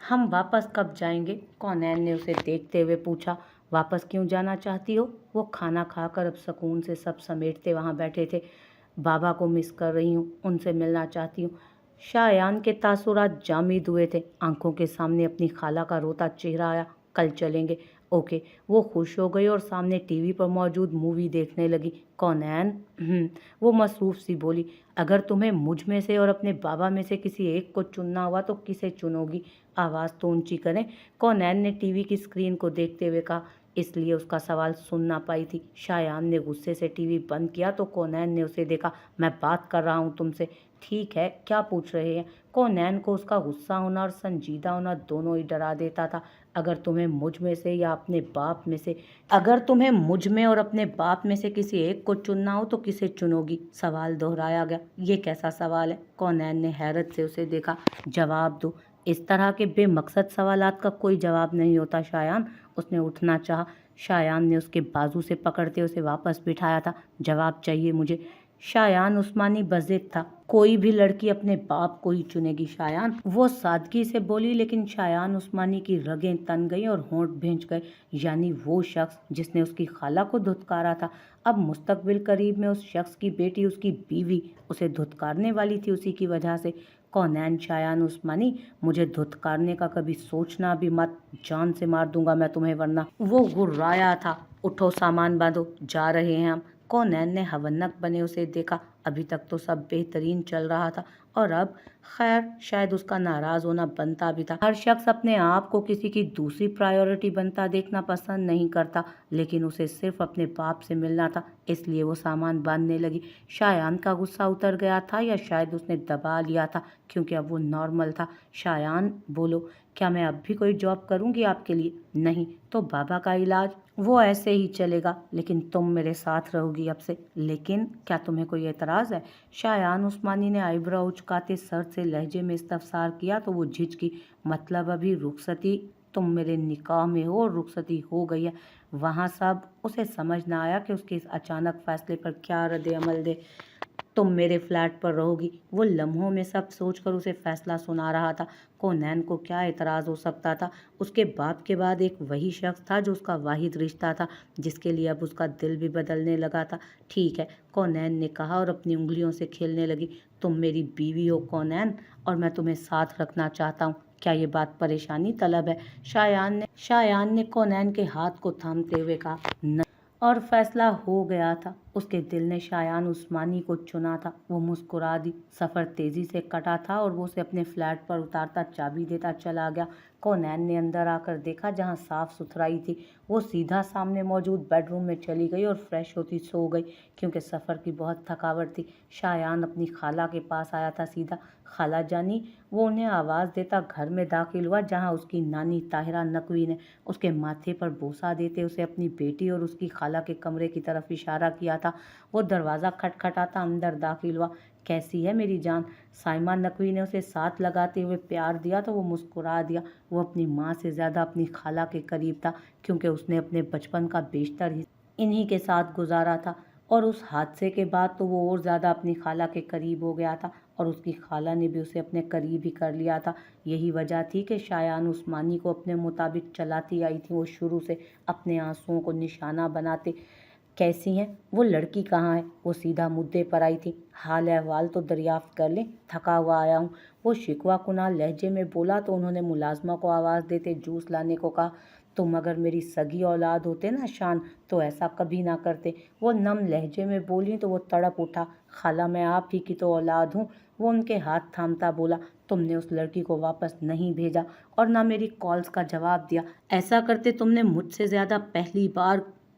हम वापस कब जाएंगे? कौनैन ने उसे देखते हुए पूछा। वापस क्यों जाना चाहती हो? वो खाना खाकर अब सुकून से सब समेटते वहाँ बैठे थे। बाबा को मिस कर रही हूँ, उनसे मिलना चाहती हूँ। शायान के तासुरात जामिद हुए थे। आंखों के सामने अपनी खाला का रोता चेहरा आया। कल चलेंगे। ओके। वो खुश हो गई और सामने टीवी पर मौजूद मूवी देखने लगी। कौनैन, वो मसरूफ सी बोली, अगर तुम्हें मुझ में से और अपने बाबा में से किसी एक को चुनना हुआ तो किसे चुनोगी? आवाज़ तो ऊंची करें। कौनैन ने टीवी की स्क्रीन को देखते हुए कहा। इसलिए उसका सवाल सुन ना पाई थी। शायान ने गुस्से से टीवी बंद किया तो कौनैन ने उसे देखा। मैं बात कर रहा हूँ तुमसे। ठीक है, क्या पूछ रहे हैं? कौनैन को उसका गुस्सा होना और संजीदा होना दोनों ही डरा देता था। अगर तुम्हें मुझ में से या अपने बाप में से अगर तुम्हें मुझ में और अपने बाप में से किसी एक को चुनना हो तो किसे चुनोगी? सवाल दोहराया गया। ये कैसा सवाल है? कौनैन ने हैरत से उसे देखा। जवाब दो। इस तरह के बेमकसद सवालात का कोई जवाब नहीं होता शायान। उसने उठना चाहा। शायान ने उसके बाजू से पकड़ते उसे वापस बिठाया था। जवाब चाहिए मुझे। शायान उस्मानी बज़िद था। कोई भी लड़की अपने बाप को ही चुनेगी शायान, वो सादगी से बोली। लेकिन शायान उस्मानी की रगें तन गईं और होंठ भींच गए। यानी वो शख्स जिसने उसकी खाला को धुतकारा था, अब मुस्तकबिल करीब में उस शख्स की बेटी, उसकी बीवी, उसे धुतकारने वाली थी उसी की वजह से। कौनैन, शायान उस्मानी, मुझे धुतकारने का कभी सोचना भी मत। जान से मार दूंगा मैं तुम्हें वरना। वो गुर्राया था। उठो, सामान बांधो, जा रहे हैं हम। कौनैन ने हवन्नक बने उसे देखा। अभी तक तो सब बेहतरीन चल रहा था और अब खैर शायद उसका नाराज होना बनता भी था। हर शख्स अपने आप को किसी की दूसरी प्रायोरिटी बनता देखना पसंद नहीं करता, लेकिन उसे सिर्फ अपने बाप से मिलना था, इसलिए वो सामान बांधने लगी। शायान का गुस्सा उतर गया था या शायद उसने दबा लिया था क्योंकि अब वो नॉर्मल था। शायान, बोलो, क्या मैं अब भी कोई जॉब करूंगी आपके लिए? नहीं तो बाबा का इलाज? वो ऐसे ही चलेगा, लेकिन तुम मेरे साथ रहोगी अब से। लेकिन क्या तुम्हें कोई एतराज़ है? शायान उस्मानी ने आईब्रो उचकाते सर से लहजे में इस्तफसार किया तो वो झिझकी। मतलब अभी रुखसती, तुम मेरे निकाह में हो और रुखसती हो गई है। वहाँ सब उसे समझ ना आया कि उसके इस अचानक फैसले पर क्या रद्द अमल दे। तुम मेरे फ्लैट पर रहोगी। वो लम्हों में सब सोचकर उसे फैसला सुना रहा था। कौनैन को क्या एतराज़ हो सकता था? उसके बाप के बाद एक वही शख्स था जो उसका वाहिद रिश्ता था, जिसके लिए अब उसका दिल भी बदलने लगा था। ठीक है, कौनैन ने कहा और अपनी उंगलियों से खेलने लगी। तुम मेरी बीवी हो कौनैन, और मैं तुम्हें साथ रखना चाहता हूँ। क्या ये बात परेशानी तलब है? शायान ने कौनैन के हाथ को थामते हुए कहा। और फैसला हो गया था। उसके दिल ने शायान उस्मानी को चुना था। वो मुस्कुरा दी। सफ़र तेज़ी से कटा था और वो उसे अपने फ्लैट पर उतारता चाबी देता चला गया। कौनैन ने अंदर आकर देखा जहाँ साफ़ सुथराई थी। वो सीधा सामने मौजूद बेडरूम में चली गई और फ्रेश होती सो गई क्योंकि सफ़र की बहुत थकावट थी। शायान अपनी खाला के पास आया था सीधा। खाला जानी, वो उन्हें आवाज़ देता घर में दाखिल हुआ जहाँ उसकी नानी ताहिरा नकवी ने उसके माथे पर बोसा देते उसे अपनी बेटी और उसकी खाला के कमरे की तरफ इशारा किया था। वो दरवाज़ा खटखटाता अंदर दाखिल हुआ। कैसी है मेरी जान? साइमा नकवी ने उसे साथ लगाते हुए प्यार दिया तो वो मुस्कुरा दिया। वो अपनी माँ से ज़्यादा अपनी खाला के करीब था क्योंकि उसने अपने बचपन का बेशतर हिस्सा इन्हीं के साथ गुजारा था, और उस हादसे के बाद तो वो और ज़्यादा अपनी खाला के करीब हो गया था और उसकी खाला ने भी उसे अपने करीब ही कर लिया था। यही वजह थी कि शायान उस्मानी को अपने मुताबिक चलाती आई थी वो शुरू से, अपने आंसुओं को निशाना बनाते। कैसी हैं? वो लड़की कहाँ है? वो सीधा मुद्दे पर आई थी। हाल अहवाल तो दरियाफ्त कर लें, थका हुआ आया हूँ। वो शिकवा कुनाल लहजे में बोला तो उन्होंने मुलाजमा को आवाज़ देते जूस लाने को कहा। तुम अगर मेरी सगी औलाद होते ना शान, तो ऐसा कभी ना करते। वो नम लहजे में बोली तो वो तड़प उठा। खाला, मैं आप ही की तो औलाद हूँ। वो उनके हाथ थामता बोला। तुमने उस लड़की को वापस नहीं भेजा और ना मेरी कॉल्स का जवाब दिया। ऐसा करते तुमने मुझसे ज़्यादा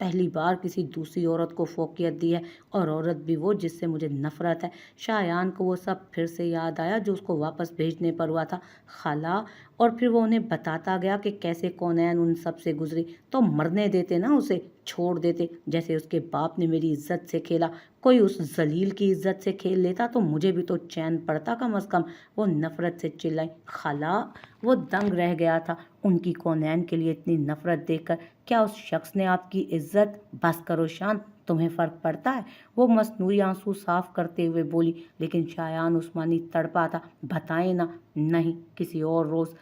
पहली बार किसी दूसरी औरत को फोकियत दी है, और औरत भी वो जिससे मुझे नफरत है। शायान को वो सब फिर से याद आया जो उसको वापस भेजने पर हुआ था। खाला, और फिर वो उन्हें बताता गया कि कैसे कौनैन उन सब से गुजरी। तो मरने देते ना, उसे छोड़ देते जैसे उसके बाप ने मेरी इज्जत से खेला। कोई उस जलील की इज्जत से खेल लेता तो मुझे भी तो चैन पड़ता कम अज़ कम। वो नफरत से चिल्लाई। खाला, वो दंग रह गया था उनकी कौनैन के लिए इतनी नफरत देखकर। क्या उस शख्स ने आपकी इज्जत? बस करो शान, तुम्हें फ़र्क पड़ता है? वो मसनूई आंसू साफ करते हुए बोली। लेकिन शायान उस्मानी तड़पा था। बताएं ना। नहीं, किसी और रोज़।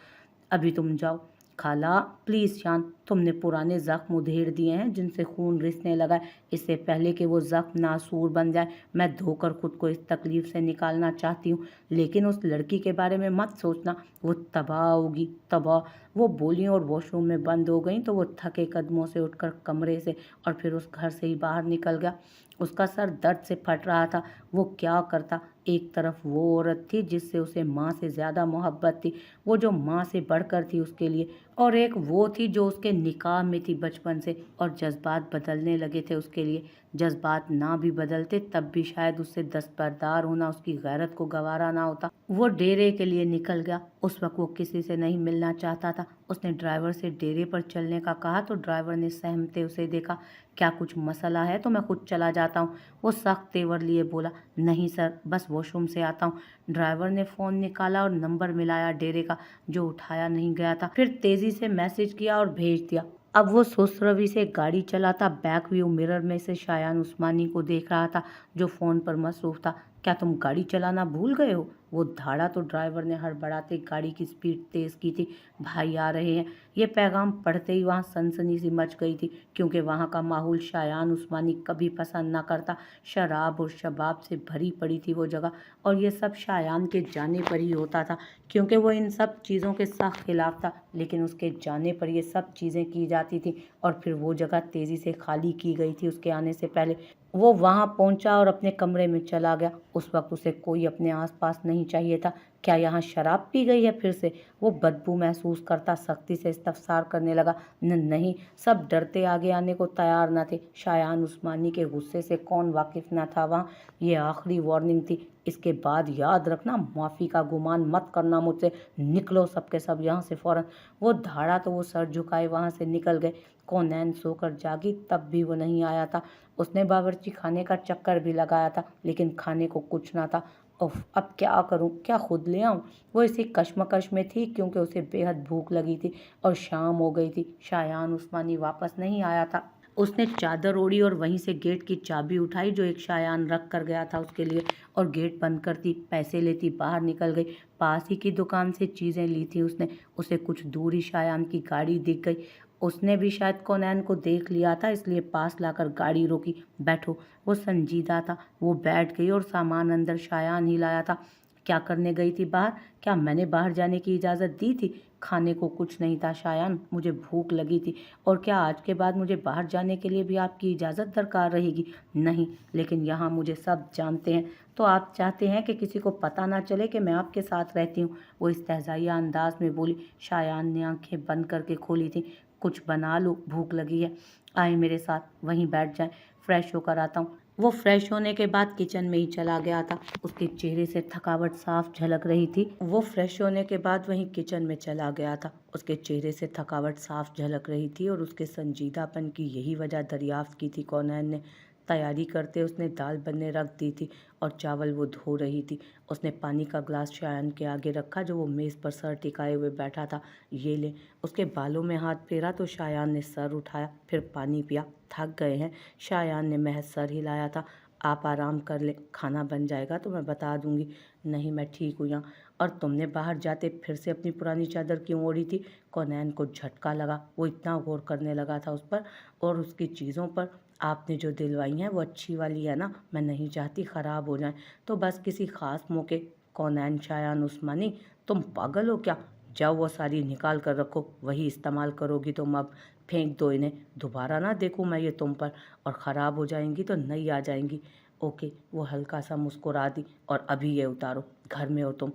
अभी तुम जाओ। खाला प्लीज़ शांत, तुमने पुराने ज़ख्म उधेड़ दिए हैं जिनसे खून रिसने लगा है। इससे पहले कि वो ज़ख्म नासूर बन जाए, मैं धोकर खुद को इस तकलीफ़ से निकालना चाहती हूँ। लेकिन उस लड़की के बारे में मत सोचना, वो तबाह होगी, तबाह। वो बोली और वॉशरूम में बंद हो गई तो वो थके कदमों से उठकर कमरे से और फिर उस घर से ही बाहर निकल गया। उसका सर दर्द से फट रहा था। वो क्या करता? एक तरफ वो औरत थी जिससे उसे माँ से ज़्यादा मोहब्बत थी, वो जो माँ से बढ़कर थी उसके लिए, और एक वो थी जो उसके निकाह में थी बचपन से, और जज्बात बदलने लगे थे उसके लिए। जज्बात ना भी बदलते तब भी शायद उससे दस्तबरदार होना उसकी गैरत को गवारा ना होता। वो डेरे के लिए निकल गया। उस वक्त वो किसी से नहीं मिलना चाहता था। उसने ड्राइवर से डेरे पर चलने का कहा तो ड्राइवर ने सहमते उसे देखा। क्या कुछ मसला है तो मैं खुद चला जाता हूँ, वो सख्त तेवर लिए बोला। नहीं सर, बस वॉशरूम से आता हूँ। ड्राइवर ने फ़ोन निकाला और नंबर मिलाया डेरे का, जो उठाया नहीं गया था। फिर तेज़ी से मैसेज किया और भेज दिया। अब वो सुस्त-रवि से गाड़ी चलाता बैक व्यू मिरर में से शायान उस्मानी को देख रहा था, जो फ़ोन पर मसरूफ़ था। क्या तुम गाड़ी चलाना भूल गए हो? वो धाड़ा तो ड्राइवर ने हड़बड़ाते गाड़ी की स्पीड तेज़ की थी। भाई आ रहे हैं। ये पैगाम पढ़ते ही वहाँ सनसनी सी मच गई थी, क्योंकि वहाँ का माहौल शायान उस्मानी कभी पसंद न करता। शराब और शबाब से भरी पड़ी थी वो जगह, और ये सब शायान के जाने पर ही होता था, क्योंकि वो इन सब चीज़ों के सख्त खिलाफ था। लेकिन उसके जाने पर ये सब चीज़ें की जाती थी, और फिर वो जगह तेज़ी से खाली की गई थी उसके आने से पहले। वो वहाँ पहुँचा और अपने कमरे में चला गया। उस वक्त उसे कोई अपने आसपास नहीं चाहिए था। क्या यहाँ शराब पी गई है फिर से? वो बदबू महसूस करता सख्ती से इस्तफसार करने लगा। नहीं, सब डरते आगे आने को तैयार न थे। शायान उस्मानी के गुस्से से कौन वाकिफ न था वहाँ। ये आखिरी वार्निंग थी। इसके बाद याद रखना, माफ़ी का गुमान मत करना मुझसे। निकलो सबके सब यहाँ से फ़ौरन। वो धाड़ा तो वो सर झुकाए वहाँ से निकल गए। कौनैन सोकर जागी तब भी वो नहीं आया था। उसने बावर्ची खाने का चक्कर भी लगाया था, लेकिन खाने को कुछ ना था। उफ, अब क्या करूं? क्या खुद ले आऊं? वो इसी कश्मकश में थी, क्योंकि उसे बेहद भूख लगी थी और शाम हो गई थी। शायान उस्मानी वापस नहीं आया था। उसने चादर ओढ़ी और वहीं से गेट की चाबी उठाई जो एक शायान रख कर गया था उसके लिए, और गेट बंद करती, पैसे लेती बाहर निकल गई। पास ही की दुकान से चीज़ें ली थी उसने। उसे कुछ दूर ही शायान की गाड़ी दिख गई। उसने भी शायद कौनैन को देख लिया था, इसलिए पास लाकर गाड़ी रोकी। बैठो। वो संजीदा था। वो बैठ गई और सामान अंदर शायान ही लाया था। क्या करने गई थी बाहर? क्या मैंने बाहर जाने की इजाज़त दी थी? खाने को कुछ नहीं था शायान, मुझे भूख लगी थी। और क्या आज के बाद मुझे बाहर जाने के लिए भी आपकी इजाज़त दरकार रहेगी? नहीं, लेकिन यहाँ मुझे सब जानते हैं। तो आप चाहते हैं कि किसी को पता ना चले कि मैं आपके साथ रहती हूँ? वो इस्तेज़ाइया अंदाज में बोली। शायान ने आंखें बंद करके खोली थी। कुछ बना लो, भूख लगी है। आए मेरे साथ, वहीं बैठ जाएं, फ्रेश होकर आता हूँ। वो फ्रेश होने के बाद किचन में ही चला गया था। उसके चेहरे से थकावट साफ झलक रही थी। वो फ्रेश होने के बाद वहीं किचन में चला गया था। उसके चेहरे से थकावट साफ झलक रही थी, और उसके संजीदापन की यही वजह दरियाफ्त की थी कौनैन ने। तैयारी करते उसने दाल बनने रख दी थी और चावल वो धो रही थी। उसने पानी का ग्लास शायान के आगे रखा, जो वो मेज़ पर सर टिकाए हुए बैठा था। ये ले। उसके बालों में हाथ फेरा तो शायान ने सर उठाया, फिर पानी पिया। थक गए हैं? शायान ने महज सर हिलाया था। आप आराम कर ले, खाना बन जाएगा तो मैं बता दूंगी। नहीं, मैं ठीक हूँ यहाँ। और तुमने बाहर जाते फिर से अपनी पुरानी चादर क्यों ओढ़ी थी? कौनैन को झटका लगा। वो इतना गौर करने लगा था उस पर और उसकी चीज़ों पर। आपने जो दिलवाई हैं वो अच्छी वाली है ना? मैं नहीं चाहती ख़राब हो जाएं, तो बस किसी ख़ास मौके। कौनैन शायान उस्मानी, तुम पागल हो क्या? जाओ वो सारी निकाल कर रखो, वही इस्तेमाल करोगी तुम अब। फेंक दो इन्हें, दोबारा ना देखूं मैं ये तुम पर, और ख़राब हो जाएंगी तो नई आ जाएंगी। ओके। वो हल्का सा मुस्कुरा दी। और अभी ये उतारो, घर में हो तुम।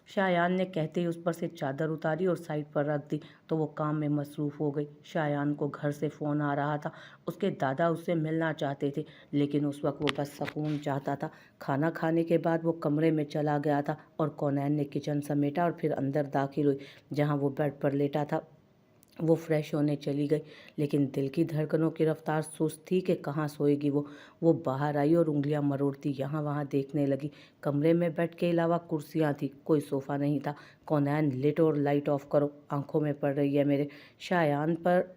शायान ने कहते ही उस पर से चादर उतारी और साइड पर रख दी तो वो काम में मसरूफ़ हो गई। शायान को घर से फ़ोन आ रहा था। उसके दादा उससे मिलना चाहते थे, लेकिन उस वक्त वो बस सुकून चाहता था। खाना खाने के बाद वो कमरे में चला गया था और कौनैन ने किचन समेटा और फिर अंदर दाखिल हुई, जहाँ वो बेड पर लेटा था। वो फ्रेश होने चली गई, लेकिन दिल की धड़कनों की रफ्तार सुस्त थी कि कहाँ सोएगी वो बाहर आई और उंगलियां मरोड़ती यहाँ वहाँ देखने लगी। कमरे में बेड के अलावा कुर्सियाँ थी, कोई सोफ़ा नहीं था। कौनैन, लेटो और लाइट ऑफ करो, आंखों में पड़ रही है मेरे। शायान पर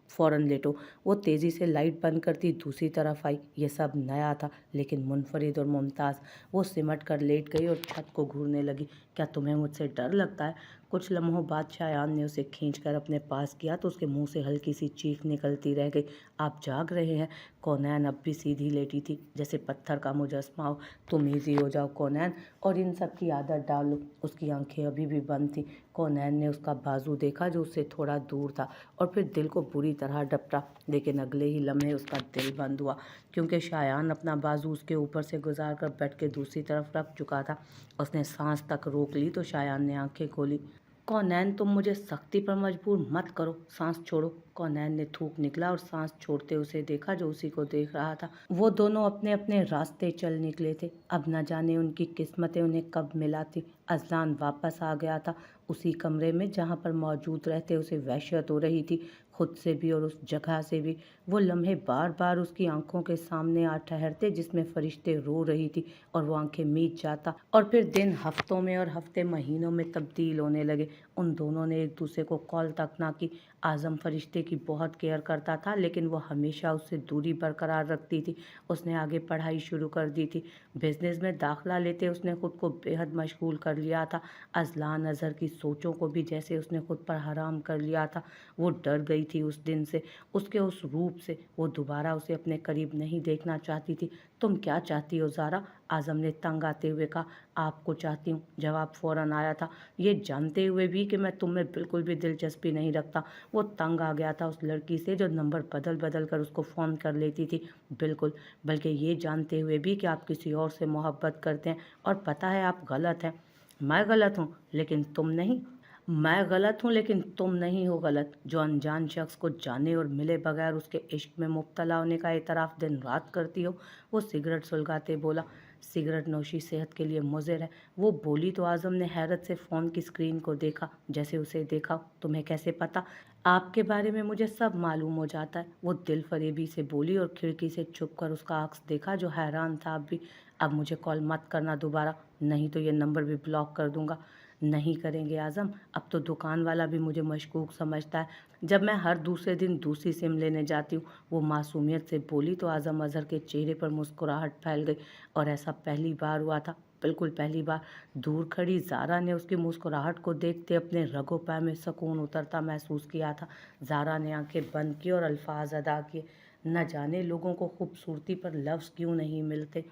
फ़ौरन लेटो। वो तेज़ी से लाइट बंद करती दूसरी तरफ आई। ये सब नया था, लेकिन मुनफरिद और मुमताज़। वो सिमट कर लेट गई और छत को घूरने लगी। क्या तुम्हें मुझसे डर लगता है? कुछ लम्हों बाद शायान ने उसे खींचकर अपने पास किया तो उसके मुंह से हल्की सी चीख निकलती रह गई। आप जाग रहे हैं? कौनैन अब भी सीधी लेटी थी जैसे पत्थर का मुजस्मा हो। तुम ईजी हो जाओ कौनैन और इन सब की आदत डालो। उसकी आंखें अभी भी बंद थी। कौनैन ने उसका बाजू देखा जो उससे थोड़ा दूर था और फिर दिल को बुरी तरह डपटा, लेकिन अगले ही लम्हे उसका दिल बंद हुआ क्योंकि शायान अपना बाजू उसके ऊपर से गुजार कर बेड के दूसरी तरफ रख चुका था। उसने सांस तक रोक ली तो शायान ने आंखें खोली। कौनैन, तुम मुझे सख्ती पर मजबूर मत करो, सांस छोड़ो। कौनैन ने थूक निकला और सांस छोड़ते उसे देखा जो उसी को देख रहा था। वो दोनों अपने अपने रास्ते चल निकले थे। अब न जाने उनकी किस्मतें उन्हें कब मिलाती। अजलान वापस आ गया था उसी कमरे में जहाँ पर मौजूद रहते उसे वहशत हो रही थी, खुद से भी और उस जगह से भी। वो लम्हे बार बार उसकी आंखों के सामने आ ठहरते जिसमें फरिश्ते रो रही थी और वो आंखें मीच जाता और फिर दिन हफ्तों में और हफ्ते महीनों में तब्दील होने लगे। उन दोनों ने एक दूसरे को कॉल तक ना की। आज़म फरिश्ते की बहुत केयर करता था लेकिन वो हमेशा उससे दूरी बरकरार रखती थी। उसने आगे पढ़ाई शुरू कर दी थी। बिजनेस में दाखिला लेते उसने खुद को बेहद मशगूल कर लिया था। अजलान अजहर की सोचों को भी जैसे उसने खुद पर हराम कर लिया था। वो डर गई थी उस दिन से, उसके उस रूप से। वो दोबारा उसे अपने करीब नहीं देखना चाहती थी। तुम क्या चाहती हो ज़ारा? आज़म ने तंग आते हुए कहा। आपको चाहती हूँ, जवाब फ़ौरन आया था, ये जानते हुए भी कि मैं तुम में बिल्कुल भी दिलचस्पी नहीं रखता। वो तंग आ गया था उस लड़की से जो नंबर बदल बदल कर उसको फ़ोन कर लेती थी। बिल्कुल, बल्कि ये जानते हुए भी कि आप किसी और से मोहब्बत करते हैं और पता है आप गलत हैं। मैं गलत हूँ लेकिन तुम नहीं। मैं गलत हूँ लेकिन तुम नहीं हो गलत, जो अनजान शख्स को जाने और मिले बगैर उसके इश्क में मुब्तला होने का एतराफ़ दिन रात करती हो। वो सिगरेट सुलगाते बोला। सिगरेट नोशी सेहत के लिए मुज़िर है। वो बोली तो आज़म ने हैरत से फ़ोन की स्क्रीन को देखा जैसे उसे देखा। तुम्हें कैसे पता? आपके बारे में मुझे सब मालूम हो जाता है, वो दिल फरेबी से बोली और खिड़की से छुप कर उसका अक्स देखा जो हैरान था अब भी। अब मुझे कॉल मत करना दोबारा, नहीं तो ये नंबर भी ब्लॉक कर दूंगा। नहीं करेंगे आज़म, अब तो दुकान वाला भी मुझे मशकूक समझता है जब मैं हर दूसरे दिन दूसरी सिम लेने जाती हूँ। वो मासूमियत से बोली तो आज़म अज़हर के चेहरे पर मुस्कुराहट फैल गई। और ऐसा पहली बार हुआ था, बिल्कुल पहली बार। दूर खड़ी ज़ारा ने उसकी मुस्कुराहट को देखते अपने रगों पैर में सुकून उतरता महसूस किया था। ज़ारा ने आंखें बंद की और अल्फाज अदा किए। न जाने लोगों को खूबसूरती पर लफ्ज़ क्यों नहीं मिलते।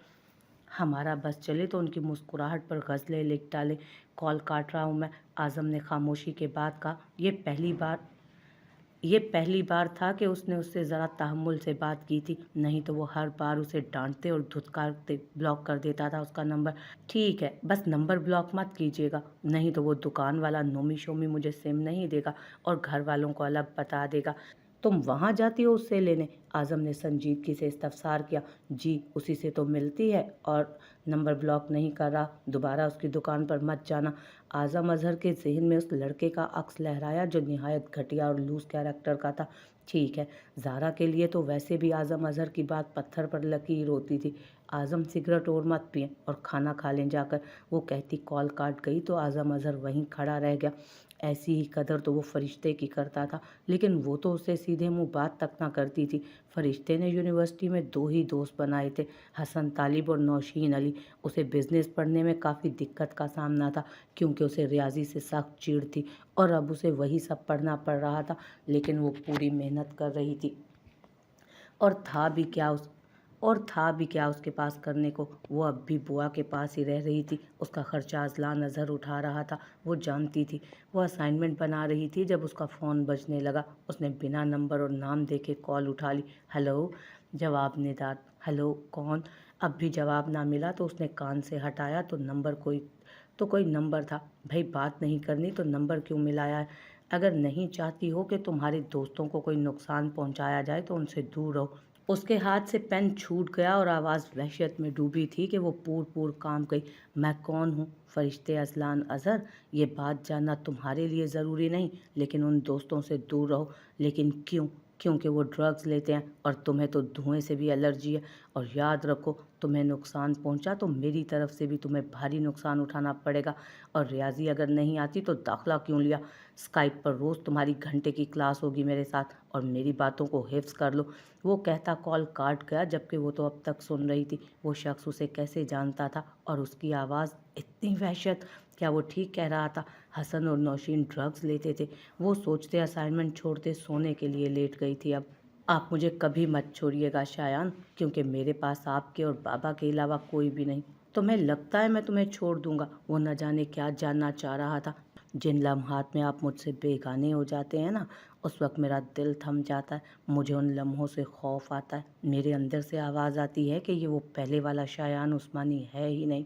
हमारा बस चले तो उनकी मुस्कुराहट पर गज़लें लिख डाले। कॉल काट रहा हूँ मैं, आज़म ने खामोशी के बाद कहा। ये पहली बार था कि उसने उससे ज़रा तहम्मुल से बात की थी, नहीं तो वो हर बार उसे डांटते और धुतकारते ब्लॉक कर देता था उसका नंबर। ठीक है, बस नंबर ब्लॉक मत कीजिएगा, नहीं तो वो दुकान वाला नोमी शोमी मुझे सिम नहीं देगा और घर वालों को अलग बता देगा। तुम वहाँ जाती हो उससे लेने? आज़म ने संजीदगी से इस्तफसार किया। जी, उसी से तो मिलती है और नंबर ब्लॉक नहीं कर रहा। दोबारा उसकी दुकान पर मत जाना। आज़म अज़हर के जहन में उस लड़के का अक्स लहराया जो निहायत घटिया और लूज कैरेक्टर का था। ठीक है, ज़ारा के लिए तो वैसे भी आज़म अज़हर की बात पत्थर पर लकीर होती थी। आज़म सिगरेट और मत पिए और खाना खा लें जाकर, वो कहती कॉल काट गई तो आज़म अज़हर वहीं खड़ा रह गया। ऐसी ही कदर तो वो फरिश्ते की करता था, लेकिन वो तो उससे सीधे मुंह बात तक ना करती थी। फरिश्ते ने यूनिवर्सिटी में दो ही दोस्त बनाए थे, हसन तालिब और नौशीन अली। उसे बिज़नेस पढ़ने में काफ़ी दिक्कत का सामना था क्योंकि उसे रियाजी से सख्त चिढ़ थी और अब उसे वही सब पढ़ना पड़ रहा था, लेकिन वो पूरी मेहनत कर रही थी। और था भी क्या उसके पास करने को। वो अब भी बुआ के पास ही रह रही थी। उसका खर्चा अजलान अज़हर उठा रहा था, वो जानती थी। वो असाइनमेंट बना रही थी जब उसका फ़ोन बजने लगा। उसने बिना नंबर और नाम देखे कॉल उठा ली। हेलो, जवाब निदान। हेलो, कौन? अब भी जवाब ना मिला तो उसने कान से हटाया तो कोई नंबर था। भाई बात नहीं करनी तो नंबर क्यों मिलाया है? अगर नहीं चाहती हो कि तुम्हारे दोस्तों को कोई नुकसान पहुंचाया जाए तो उनसे दूर रहो। उसके हाथ से पेन छूट गया और आवाज़ वहशत में डूबी थी कि वो पूर पूर काम गई। मैं कौन हूँ? फरिश्ते अजलान अज़हर। ये बात जानना तुम्हारे लिए ज़रूरी नहीं, लेकिन उन दोस्तों से दूर रहो। लेकिन क्यों? क्योंकि वो ड्रग्स लेते हैं और तुम्हें तो धुएं से भी एलर्जी है। और याद रखो, तुम्हें नुकसान पहुंचा तो मेरी तरफ से भी तुम्हें भारी नुकसान उठाना पड़ेगा। और रियाजी अगर नहीं आती तो दाखिला क्यों लिया? स्काइप पर रोज़ तुम्हारी घंटे की क्लास होगी मेरे साथ, और मेरी बातों को हिफ्ज़ कर लो। वो कहता कॉल काट गया जबकि वो तो अब तक सुन रही थी। वो शख्स उसे कैसे जानता था और उसकी आवाज़ इतनी वहशत। क्या वो ठीक कह रहा था? हसन और नौशीन ड्रग्स लेते थे। वो सोचते असाइनमेंट छोड़ते सोने के लिए लेट गई थी। अब आप मुझे कभी मत छोड़िएगा शायान, क्योंकि मेरे पास आपके और बाबा के अलावा कोई भी नहीं। तुम्हें लगता है मैं तुम्हें छोड़ दूंगा? वो न जाने क्या जानना चाह रहा था। जिन लम्हात में आप मुझसे बेगाने हो जाते हैं ना, उस वक्त मेरा दिल थम जाता है। मुझे उन लम्हों से खौफ आता है। मेरे अंदर से आवाज़ आती है कि ये वो पहले वाला शायान उस्मानी है ही नहीं,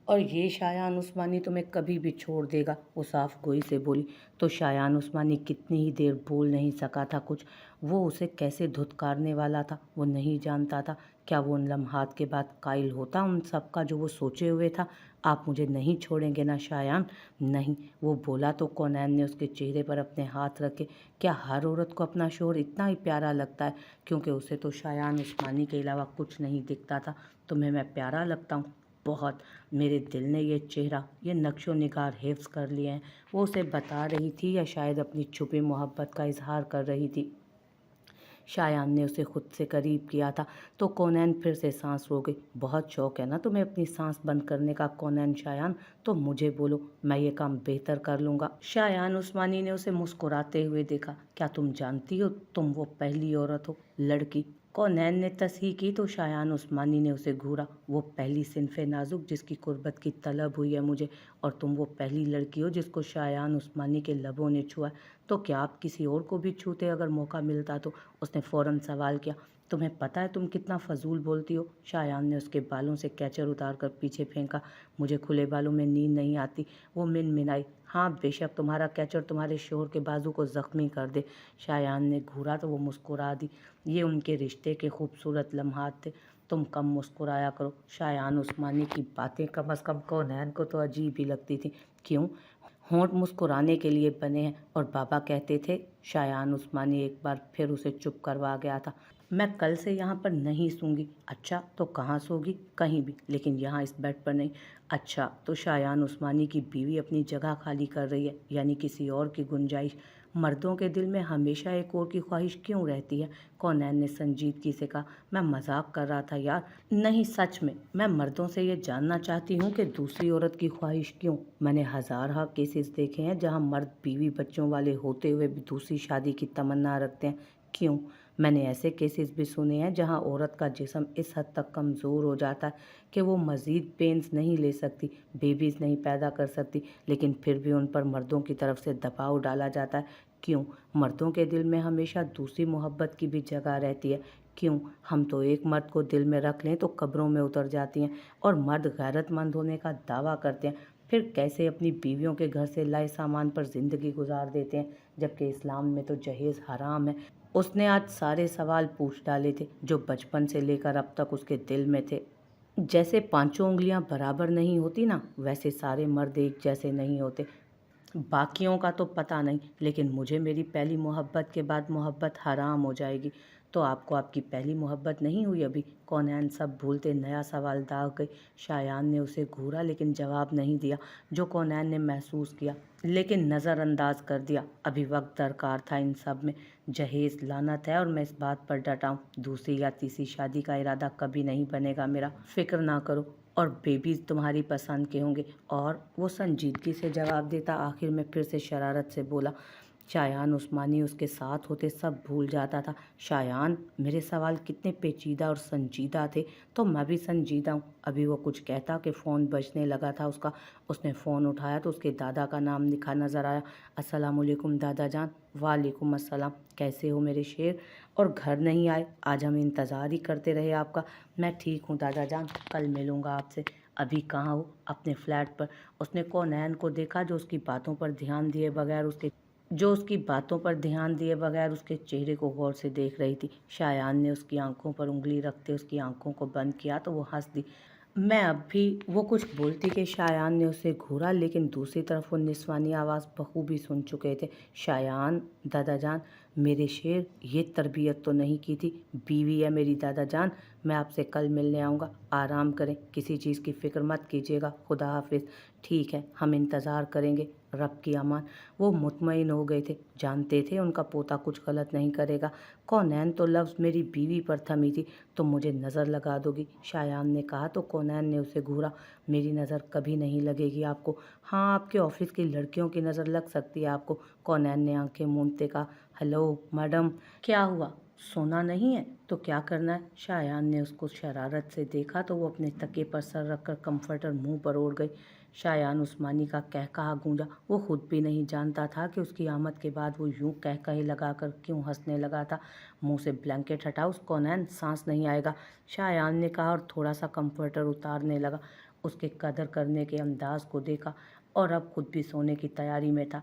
और ये शायान उस्मानी तुम्हें कभी भी छोड़ देगा। वो साफ गोई से बोली। तो शायान उस्मानी कितनी ही देर बोल नहीं सका था कुछ। वो उसे कैसे धुतकारने वाला था वो नहीं जानता था। क्या वो उन लम्हात के बाद कायल होता उन सब का जो वो सोचे हुए था? आप मुझे नहीं छोड़ेंगे ना शायान? नहीं। वो बोला तो कौनैन ने उसके चेहरे पर अपने हाथ रखे। क्या हर औरत को अपना शोहर इतना ही प्यारा लगता है? क्योंकि उसे तो शायान उस्मानी के अलावा कुछ नहीं दिखता था। तुम्हें मैं प्यारा लगता हूँ? बहुत। मेरे दिल ने ये चेहरा, ये नक्शो निगार हिफ्ज़ कर लिए हैं। वो उसे बता रही थी या शायद अपनी छुपी मोहब्बत का इजहार कर रही थी। शायान ने उसे खुद से करीब किया था तो कौनैन फिर से सांस रोक गई। बहुत शौक है ना तुम्हें अपनी सांस बंद करने का कौनैन शायान? तो मुझे बोलो, मैं ये काम बेहतर कर लूँगा। शायान उस्मानी ने उसे मुस्कुराते हुए देखा। क्या तुम जानती हो तुम वो पहली औरत हो, लड़की? कौनैन ने तस्हीह की तो शायान उस्मानी ने उसे घूरा। वो पहली सिनफे नाजुक जिसकी कुर्बत की तलब हुई है मुझे, और तुम वो पहली लड़की हो जिसको शायान उस्मानी के लबों ने छुआ। तो क्या आप किसी और को भी छूते अगर मौका मिलता तो? उसने फ़ौरन सवाल किया। तुम्हें पता है तुम कितना फजूल बोलती हो? शायान ने उसके बालों से कैचर उतार कर पीछे फेंका। मुझे खुले बालों में नींद नहीं आती। वो मिनमिनाई। हाँ बेशक तुम्हारा कैचर तुम्हारे शोहर के बाजू को ज़ख्मी कर दे। शायान ने घूरा तो वो मुस्कुरा दी। ये उनके रिश्ते के खूबसूरत लम्हात थे। तुम कम मुस्कुराया करो। शायान उस्मानी की बातें कम अज़ कम कौनैन को तो अजीब ही लगती थी। क्यों? होंठ मुस्कुराने के लिए बने हैं, और बाबा कहते थे। शायान उस्मानी एक बार फिर उसे चुप करवा गया था। मैं कल से यहाँ पर नहीं सूंगी। अच्छा तो कहाँ सोगी? कहीं भी, लेकिन यहाँ इस बेड पर नहीं। अच्छा तो शायान उस्मानी की बीवी अपनी जगह खाली कर रही है, यानी किसी और की गुंजाइश। मर्दों के दिल में हमेशा एक और की ख्वाहिश क्यों रहती है? कौनैन ने संजीदगी से कहा। मैं मजाक कर रहा था यार। नहीं सच में, मैं मर्दों से ये जानना चाहती हूँ कि दूसरी औरत की ख्वाहिश क्यों। मैंने हज़ार केसेस देखे हैं जहाँ मर्द बीवी बच्चों वाले होते हुए भी दूसरी शादी की तमन्ना रखते हैं। क्यों? मैंने ऐसे केसेस भी सुने हैं जहाँ औरत का जिस्म इस हद तक कमज़ोर हो जाता है कि वो मज़ीद पेंस नहीं ले सकती, बेबीज़ नहीं पैदा कर सकती, लेकिन फिर भी उन पर मर्दों की तरफ से दबाव डाला जाता है। क्यों? मर्दों के दिल में हमेशा दूसरी मोहब्बत की भी जगह रहती है। क्यों? हम तो एक मर्द को दिल में रख लें तो कब्रों में उतर जाती हैं, और मर्द गैरतमंद होने का दावा करते हैं, फिर कैसे अपनी बीवियों के घर से लाए सामान पर ज़िंदगी गुजार देते हैं, जबकि इस्लाम में तो जहेज़ हराम है। उसने आज सारे सवाल पूछ डाले थे जो बचपन से लेकर अब तक उसके दिल में थे। जैसे पांचों उंगलियां बराबर नहीं होती ना, वैसे सारे मर्द एक जैसे नहीं होते। बाकियों का तो पता नहीं, लेकिन मुझे मेरी पहली मोहब्बत के बाद मोहब्बत हराम हो जाएगी। तो आपको आपकी पहली मोहब्बत नहीं हुई अभी? कौनैन सब भूलते नया सवाल दाग गई। शायान ने उसे घूरा लेकिन जवाब नहीं दिया, जो कौनैन ने महसूस किया लेकिन नज़रअंदाज कर दिया। अभी वक्त दरकार था इन सब में। जहेज़ लानत है और मैं इस बात पर डटा हूँ। दूसरी या तीसरी शादी का इरादा कभी नहीं बनेगा मेरा, फिक्र ना करो। और बेबीज़ तुम्हारी पसंद के होंगे। और वो संजीदगी से जवाब देता आखिर में फिर से शरारत से बोला। शायान उस्मानी उसके साथ होते सब भूल जाता था। शायान, मेरे सवाल कितने पेचीदा और संजीदा थे, तो मैं भी संजीदा हूँ। अभी वो कुछ कहता कि फ़ोन बजने लगा था उसका। उसने फ़ोन उठाया तो उसके दादा का नाम लिखा नज़र आया। अस्सलामुअलैकुम दादा जान। वालेकुम अस्सलाम। कैसे हो मेरे शेर? और घर नहीं आए? आज हम इंतज़ार ही करते रहे आपका। मैं ठीक हूँ दादा जान, कल मिलूँगा आपसे। अभी कहाँ हो? अपने फ्लैट पर। उसने कौनैन को देखा जो उसकी बातों पर ध्यान दिए बगैर उसके चेहरे को गौर से देख रही थी। शायान ने उसकी आंखों पर उंगली रखते उसकी आंखों को बंद किया तो वो हंस दी। मैं अब भी, वो कुछ बोलती कि शायान ने उसे घूरा, लेकिन दूसरी तरफ वो निस्वानी आवाज़ बखूबी सुन चुके थे। शायान, दादा जान, मेरे शेर, ये तरबियत तो नहीं की थी। बीवी है मेरी दादा जान, मैं आपसे कल मिलने आऊँगा। आराम करें, किसी चीज़ की फ़िक्र मत कीजिएगा। खुदा हाफ़िज़। ठीक है, हम इंतज़ार करेंगे। रब की अमान। वो मुतमईन हो गए थे, जानते थे उनका पोता कुछ गलत नहीं करेगा। कौनैन तो लफ्ज़ मेरी बीवी पर थमी थी, तुम मुझे नज़र लगा दोगी, शायान ने कहा तो कौनैन ने उसे घूरा। मेरी नज़र कभी नहीं लगेगी आपको। हाँ, आपके ऑफिस की लड़कियों की नज़र लग सकती है आपको, कौनैन ने आंखें मूंदते कहा। हेलो मैडम, क्या हुआ? सोना नहीं है तो क्या करना है? शायान ने उसको शरारत से देखा तो वो अपने तकिए पर सर रखकर कंफर्टर मुंह पर ओढ़ गई। शायान उस्मानी का कहकहा गूंजा। वो खुद भी नहीं जानता था कि उसकी आमद के बाद वो यूं कहकहे लगाकर क्यों हंसने लगा था। मुंह से ब्लैंकेट हटा, उस कौनैन, सांस नहीं आएगा, शायान ने कहा और थोड़ा सा कंफर्टर उतारने लगा। उसके कदर करने के अंदाज को देखा और अब खुद भी सोने की तैयारी में था।